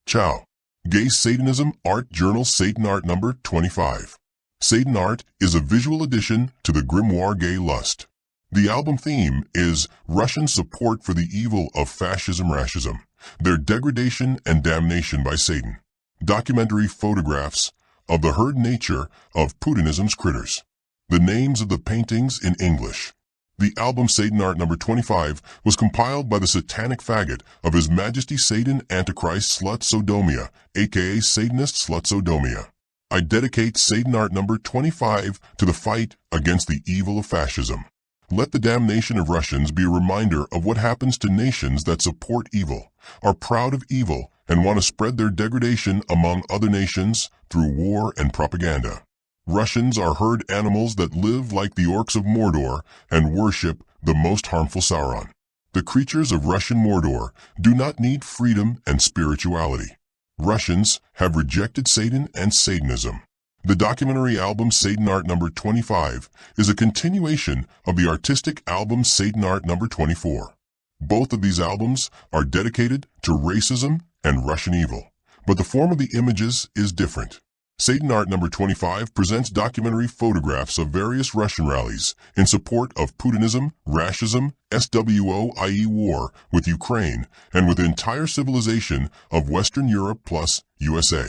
Ciao. Gay Satanism Art Journal SatanArt number 25. SatanArt is a visual addition to the grimoire Gay Lust. The album theme is Russian support for the evil of fascism-rashism, their degradation and damnation by Satan. Documentary photographs of the herd nature of Putinism's critters. The names of the paintings in English. The album SatanArt number 25 was compiled by the satanic faggot of His Majesty Satan Antichrist Slut Sodomia, aka Satanist Slut Sodomia. I dedicate SatanArt number 25 to the fight against the evil of fascism. Let the damnation of Russians be a reminder of what happens to nations that support evil, are proud of evil, and want to spread their degradation among other nations through war and propaganda. Russians are herd animals that live like the orcs of Mordor and worship the most harmful Sauron. The creatures of Russian Mordor do not need freedom and spirituality. Russians have rejected Satan and Satanism. The documentary album SatanArt number 25 is a continuation of the artistic album SatanArt number 24. Both of these albums are dedicated to racism and Russian evil, but the form of the images is different. SatanArt number 25 presents documentary photographs of various Russian rallies in support of Putinism, Rashism, SWO, i.e. war with Ukraine, and with the entire civilization of Western Europe plus USA.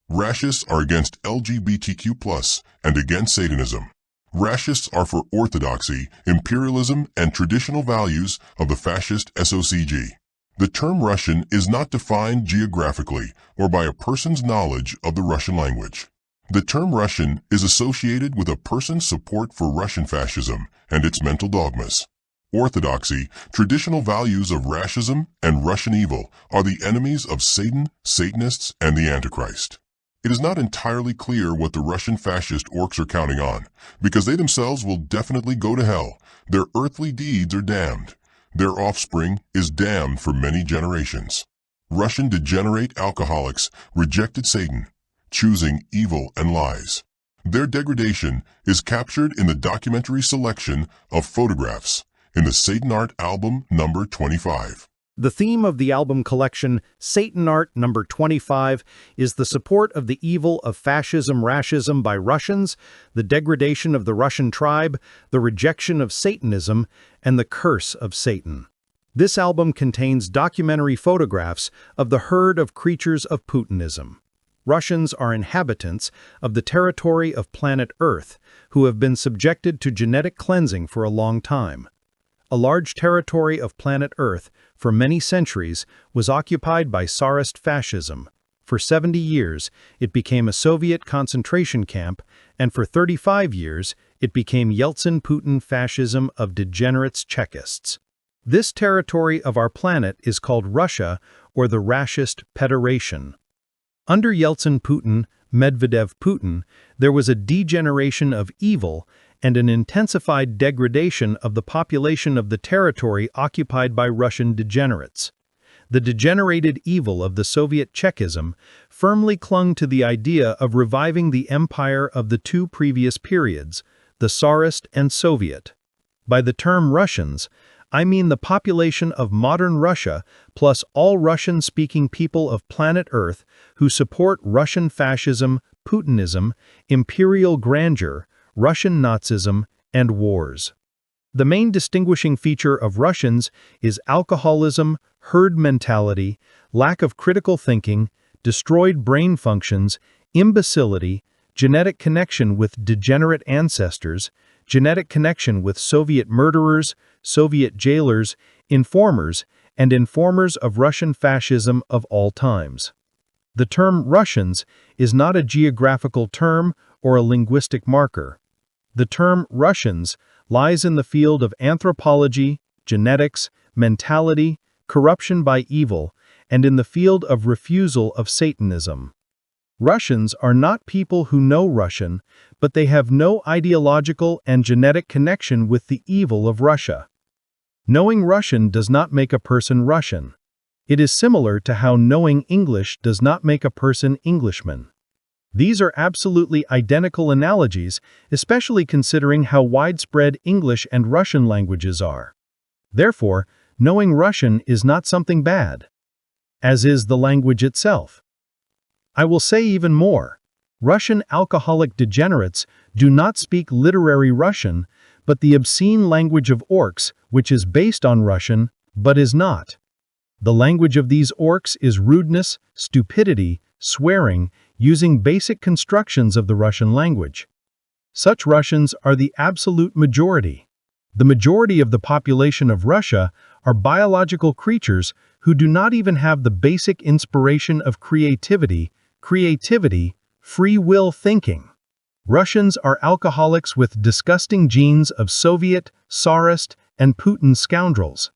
Rashists are against LGBTQ and against Satanism. Rashists are for Orthodoxy, imperialism, and traditional values of the fascist SOCG. The term Russian is not defined geographically or by a person's knowledge of the Russian language. The term Russian is associated with a person's support for Russian fascism and its mental dogmas. Orthodoxy, traditional values of Rashism and Russian evil, are the enemies of Satan, Satanists, and the Antichrist. It is not entirely clear what the Russian fascist orcs are counting on, because they themselves will definitely go to hell. Their earthly deeds are damned. Their offspring is damned for many generations. Russian degenerate alcoholics rejected Satan, choosing evil and lies. Their degradation is captured in the documentary selection of photographs in the SatanArt album number 25. The theme of the album collection, SatanArt number 25, is the support of the evil of fascism-rashism by Russians, the degradation of the Russian tribe, the rejection of Satanism, and the curse of Satan. This album contains documentary photographs of the herd of creatures of Putinism. Russians are inhabitants of the territory of planet Earth who have been subjected to genetic cleansing for a long time. A large territory of planet Earth for many centuries was occupied by Tsarist fascism. For 70 years, it became a Soviet concentration camp, and for 35 years, it became Yeltsin-Putin fascism of degenerates Chekists. This territory of our planet is called Russia, or the Rashist Federation. Under Yeltsin-Putin, Medvedev-Putin, there was a degeneration of evil and an intensified degradation of the population of the territory occupied by Russian degenerates. The degenerated evil of the Soviet Chekism firmly clung to the idea of reviving the empire of the two previous periods, the Tsarist and Soviet. By the term Russians, I mean the population of modern Russia plus all Russian-speaking people of planet Earth who support Russian fascism, Putinism, imperial grandeur, Russian Nazism, and wars. The main distinguishing feature of Russians is alcoholism, herd mentality, lack of critical thinking, destroyed brain functions, imbecility, genetic connection with degenerate ancestors, genetic connection with Soviet murderers, Soviet jailers, informers, and informers of Russian fascism of all times. The term Russians is not a geographical term or a linguistic marker. The term Russians lies in the field of anthropology, genetics, mentality, corruption by evil, and in the field of refusal of Satanism. Russians are not people who know Russian, but they have no ideological and genetic connection with the evil of Russia. Knowing Russian does not make a person Russian. It is similar to how knowing English does not make a person Englishman. These are absolutely identical analogies, especially considering how widespread English and Russian languages are. Therefore, knowing Russian is not something bad, as is the language itself. I will say even more. Russian alcoholic degenerates do not speak literary Russian, but the obscene language of orcs, which is based on Russian, but is not. The language of these orcs is rudeness, stupidity, swearing, using basic constructions of the Russian language. Such Russians are the absolute majority. The majority of the population of Russia are biological creatures who do not even have the basic inspiration of creativity, free will thinking. Russians are alcoholics with disgusting genes of Soviet, Tsarist, and Putin scoundrels.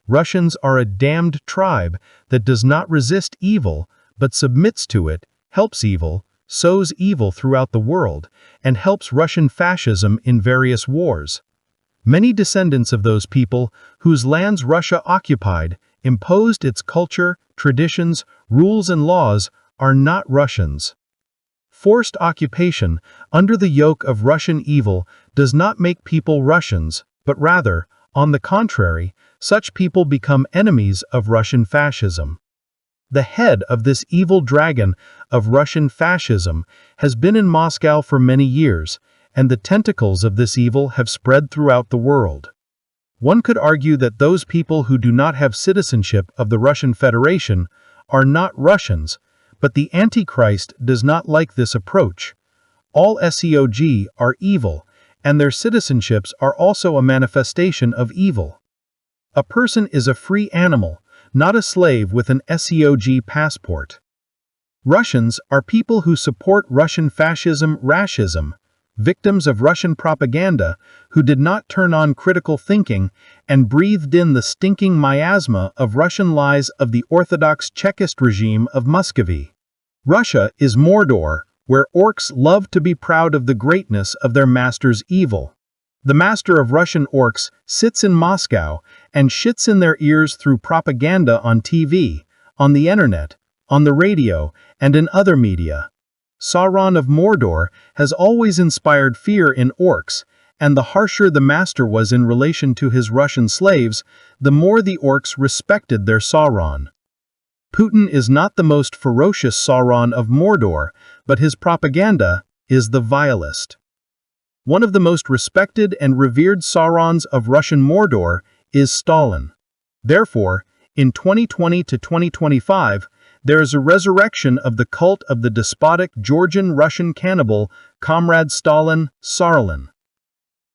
Russians are a damned tribe that does not resist evil, but submits to it, helps evil, sows evil throughout the world, and helps Russian fascism in various wars. Many descendants of those people, whose lands Russia occupied, imposed its culture, traditions, rules and laws, are not Russians. Forced occupation, under the yoke of Russian evil, does not make people Russians, but rather, on the contrary, such people become enemies of Russian fascism. The head of this evil dragon of Russian fascism has been in Moscow for many years, and the tentacles of this evil have spread throughout the world. One could argue that those people who do not have citizenship of the Russian Federation are not Russians, but the Antichrist does not like this approach. All SOCG are evil, and their citizenships are also a manifestation of evil. A person is a free animal, not a slave with an SOCG passport. Russians are people who support Russian fascism-rashism, victims of Russian propaganda who did not turn on critical thinking and breathed in the stinking miasma of Russian lies of the Orthodox Chekist regime of Muscovy. Russia is Mordor, where orcs love to be proud of the greatness of their master's evil. The master of Russian orcs sits in Moscow and shits in their ears through propaganda on TV, on the internet, on the radio, and in other media. Sauron of Mordor has always inspired fear in orcs, and the harsher the master was in relation to his Russian slaves, the more the orcs respected their Sauron. Putin is not the most ferocious Sauron of Mordor, but his propaganda is the vilest. One of the most respected and revered Saurons of Russian Mordor is Stalin. Therefore, in 2020 to 2025, there is a resurrection of the cult of the despotic Georgian Russian cannibal Comrade Stalin, Sarlin.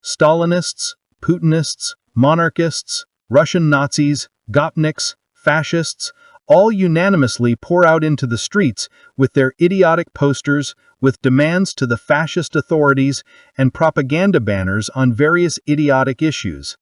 Stalinists, Putinists, monarchists, Russian Nazis, Gopniks, fascists, all unanimously pour out into the streets with their idiotic posters, with demands to the fascist authorities and propaganda banners on various idiotic issues.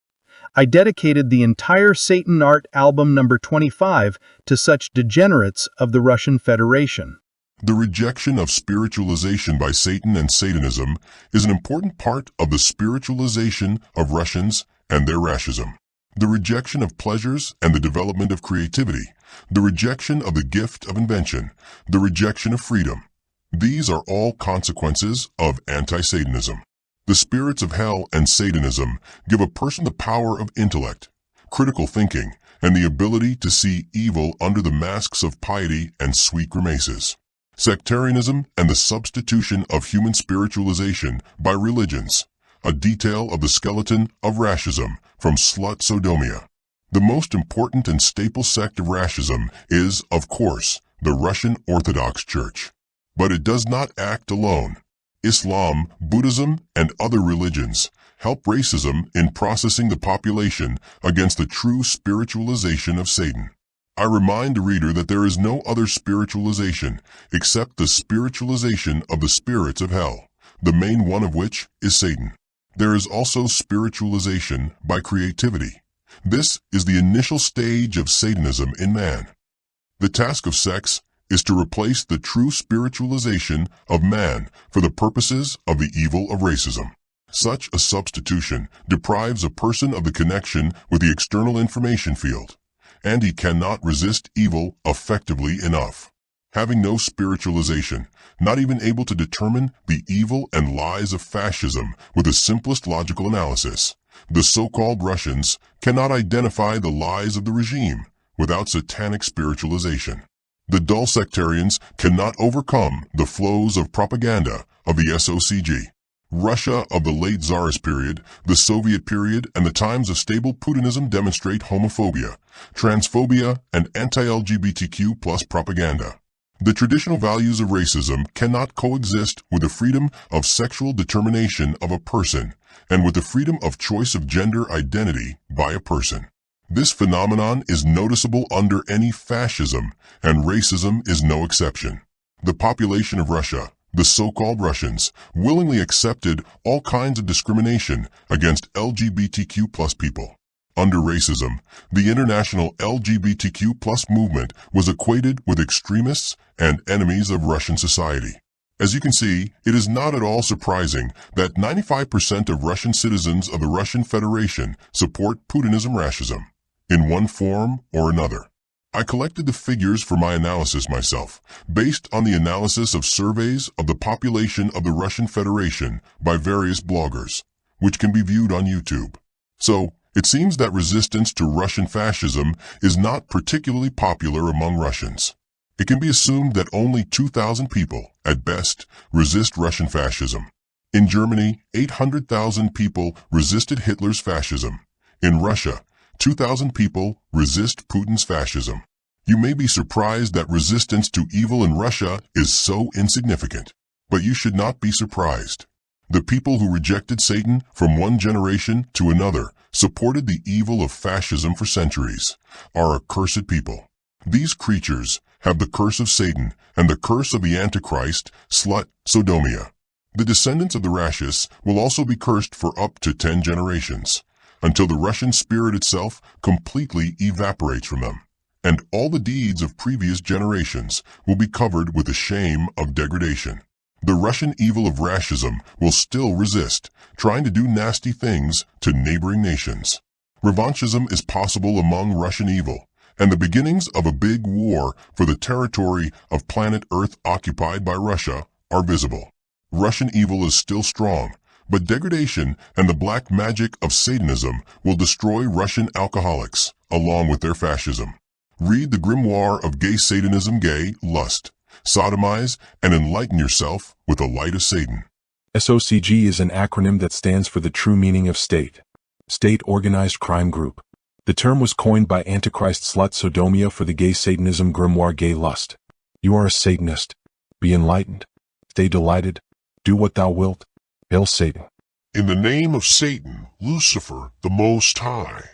I dedicated the entire SatanArt album number 25 to such degenerates of the Russian Federation. The rejection of spiritualization by Satan and Satanism is an important part of the spiritualization of Russians and their Rashism. The rejection of pleasures and the development of creativity, the rejection of the gift of invention, the rejection of freedom. These are all consequences of anti-Satanism. The spirits of hell and Satanism give a person the power of intellect, critical thinking, and the ability to see evil under the masks of piety and sweet grimaces. Sectarianism and the substitution of human spiritualization by religions, a detail of the skeleton of Rashism from Slut Sodomia. The most important and staple sect of Rashism is, of course, the Russian Orthodox Church. But it does not act alone. Islam, Buddhism, and other religions help racism in processing the population against the true spiritualization of Satan. I remind the reader that there is no other spiritualization except the spiritualization of the spirits of hell, the main one of which is Satan. There is also spiritualization by creativity. This is the initial stage of Satanism in man. The task of sex is to replace the true spiritualization of man for the purposes of the evil of racism. Such a substitution deprives a person of the connection with the external information field, and he cannot resist evil effectively enough. Having no spiritualization, not even able to determine the evil and lies of fascism with the simplest logical analysis, the so-called Russians cannot identify the lies of the regime without satanic spiritualization. The dull sectarians cannot overcome the flows of propaganda of the SOCG. Russia of the late Tsarist period, the Soviet period, and the times of stable Putinism demonstrate homophobia, transphobia, and anti-LGBTQ plus propaganda. The traditional values of racism cannot coexist with the freedom of sexual determination of a person and with the freedom of choice of gender identity by a person. This phenomenon is noticeable under any fascism, and racism is no exception. The population of Russia, the so-called Russians, willingly accepted all kinds of discrimination against LGBTQ plus people. Under racism, the international LGBTQ plus movement was equated with extremists and enemies of Russian society. As you can see, it is not at all surprising that 95% of Russian citizens of the Russian Federation support Putinism-rashism, in one form or another. I collected the figures for my analysis myself, based on the analysis of surveys of the population of the Russian Federation by various bloggers, which can be viewed on YouTube. So, it seems that resistance to Russian fascism is not particularly popular among Russians. It can be assumed that only 2,000 people, at best, resist Russian fascism. In Germany, 800,000 people resisted Hitler's fascism. In Russia, 2,000 people resist Putin's fascism. You may be surprised that resistance to evil in Russia is so insignificant, but you should not be surprised. The people who rejected Satan from one generation to another supported the evil of fascism for centuries, are accursed people. These creatures have the curse of Satan and the curse of the Antichrist, slut, sodomia. The descendants of the Rashists will also be cursed for up to 10 generations, until the Russian spirit itself completely evaporates from them, and all the deeds of previous generations will be covered with the shame of degradation. The Russian evil of Rashism will still resist, trying to do nasty things to neighboring nations. Revanchism is possible among Russian evil, and the beginnings of a big war for the territory of planet Earth occupied by Russia are visible. Russian evil is still strong, but degradation and the black magic of Satanism will destroy Russian alcoholics, along with their fascism. Read the grimoire of gay Satanism, gay, lust, sodomize, and enlighten yourself with the light of Satan. SOCG is an acronym that stands for the true meaning of state. State Organized Crime Group. The term was coined by Antichrist slut sodomia for the gay Satanism grimoire gay lust. You are a Satanist. Be enlightened. Stay delighted. Do what thou wilt. Hail Satan. In the name of Satan, Lucifer, the Most High.